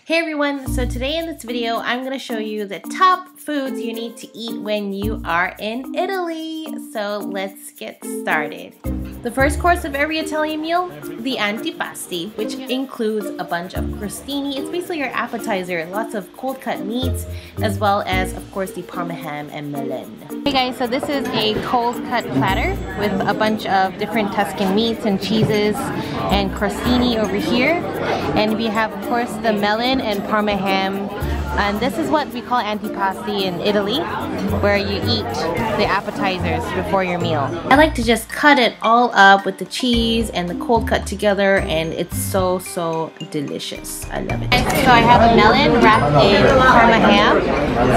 Hey everyone, so today in this video I'm going to show you the top foods you need to eat when you are in Italy. So let's get started. The first course of every Italian meal, the antipasti, which includes a bunch of crostini. It's basically your appetizer, lots of cold cut meats, as well as of course the Parma ham and melon. Hey guys, so this is a cold cut platter with a bunch of different Tuscan meats and cheeses and crostini over here. And we have of course the melon and Parma ham. And this is what we call antipasti in Italy, where you eat the appetizers before your meal. I like to just cut it all up with the cheese and the cold cut together, and it's so delicious. I love it. So I have a melon wrapped in Parma ham.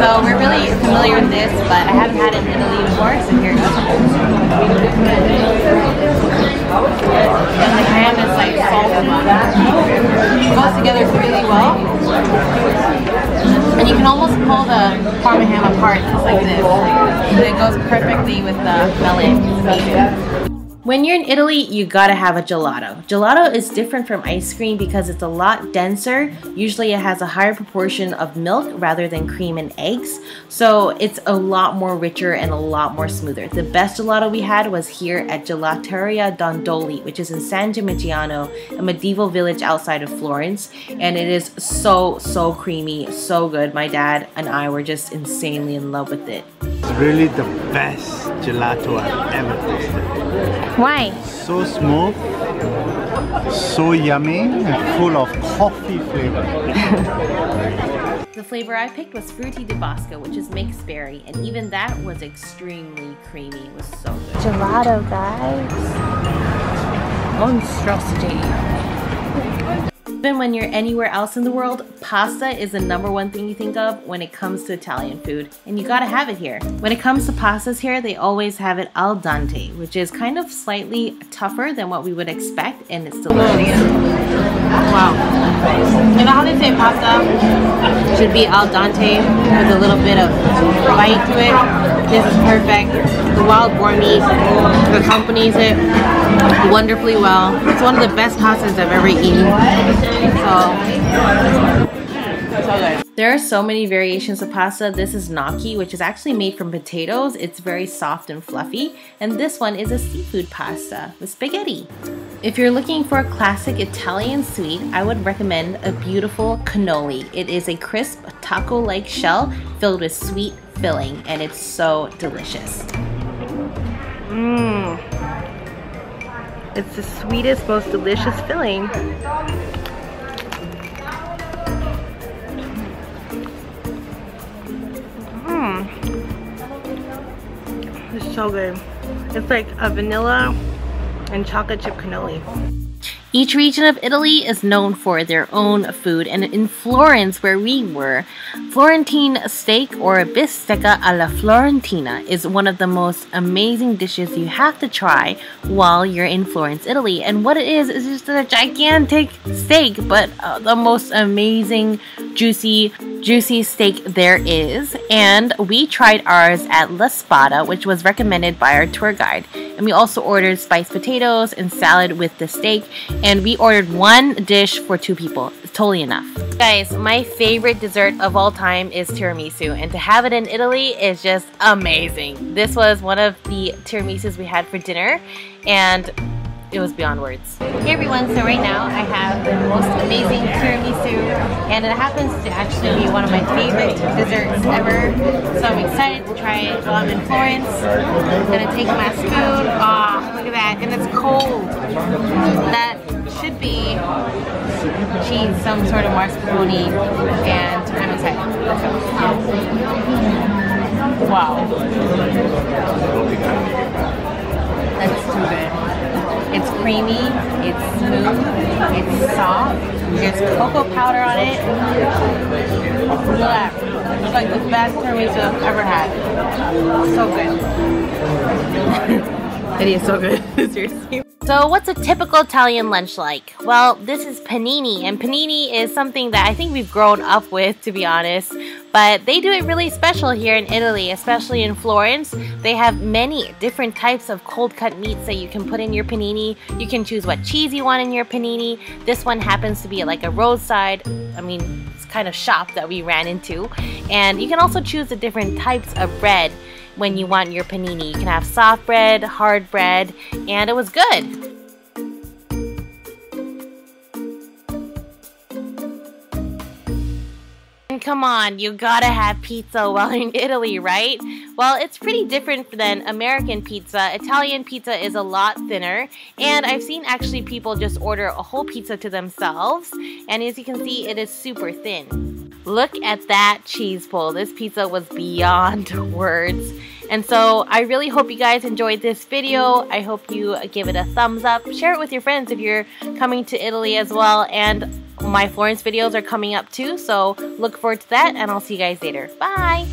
So we're really familiar with this, but I haven't had it in Italy before, so here it goes. And the ham is like salted. It goes together really well. And you can almost pull the Parma ham apart just like this. And it goes perfectly with the melon. It's amazing. When you're in Italy, you gotta have a gelato. Gelato is different from ice cream because it's a lot denser. Usually it has a higher proportion of milk rather than cream and eggs. So it's a lot more richer and a lot more smoother. The best gelato we had was here at Gelateria Dondoli, which is in San Gimigianano, a medieval village outside of Florence. And it is so creamy, so good. My dad and I were just insanely in love with it. It's really the best gelato I've ever tasted. Why? So smooth, so yummy, and full of coffee flavor. The flavor I picked was Frutti di Bosco, which is mixed berry, and even that was extremely creamy. It was so good. Gelato, guys. Monstrosity. Even when you're anywhere else in the world, pasta is the #1 thing you think of when it comes to Italian food, and you gotta have it here. When it comes to pastas here, they always have it al dente, which is kind of slightly tougher than what we would expect, and it's delicious. Wow. You know how they say pasta should be al dente with a little bit of bite to it? This is perfect. The wild boar meat accompanies it wonderfully well. It's one of the best pastas I've ever eaten. So good. There are so many variations of pasta. This is gnocchi, which is actually made from potatoes. It's very soft and fluffy. And this one is a seafood pasta with spaghetti. If you're looking for a classic Italian sweet, I would recommend a beautiful cannoli. It is a crisp taco-like shell filled with sweet filling, and it's so delicious. It's the sweetest, most delicious filling. It's so good. It's like a vanilla and chocolate chip cannoli. Each region of Italy is known for their own food, and in Florence, where we were, Florentine steak or bistecca alla Florentina is one of the most amazing dishes you have to try while you're in Florence, Italy. And what it is just a gigantic steak, but the most amazing, juicy steak there is. And we tried ours at La Spada, which was recommended by our tour guide. And we also ordered spiced potatoes and salad with the steak. And we ordered one dish for 2 people. It's totally enough. Guys, my favorite dessert of all time is tiramisu. And to have it in Italy is just amazing. This was one of the tiramisus we had for dinner. And it was beyond words. Hey everyone, so right now I have the most amazing tiramisu, and it happens to actually be one of my favorite desserts ever. So I'm excited to try it while I'm in Florence. I'm gonna take my spoon. Ah, look at that, and it's cold. That should be cheese, some sort of mascarpone, and I'm excited. Let's go. Wow. That's too good. It's creamy, it's smooth, it's soft, there's cocoa powder on it. Look at that. It's like the best tiramisu I've ever had. So good. It is so good, seriously. So what's a typical Italian lunch like? Well, this is panini, and panini is something that I think we've grown up with, to be honest. But they do it really special here in Italy, especially in Florence. They have many different types of cold cut meats that you can put in your panini. You can choose what cheese you want in your panini. This one happens to be like a roadside, it's kind of shop that we ran into. And you can also choose the different types of bread when you want your panini. You can have soft bread, hard bread, and it was good. Come on, you gotta have pizza while in Italy, right? Well, it's pretty different than American pizza. Italian pizza is a lot thinner, and I've seen actually people just order a whole pizza to themselves, and as you can see, it is super thin. Look at that cheese pull. This pizza was beyond words. And so I really hope you guys enjoyed this video. I hope you give it a thumbs up. Share it with your friends if you're coming to Italy as well. And my Florence videos are coming up too, so look forward to that, and I'll see you guys later. Bye!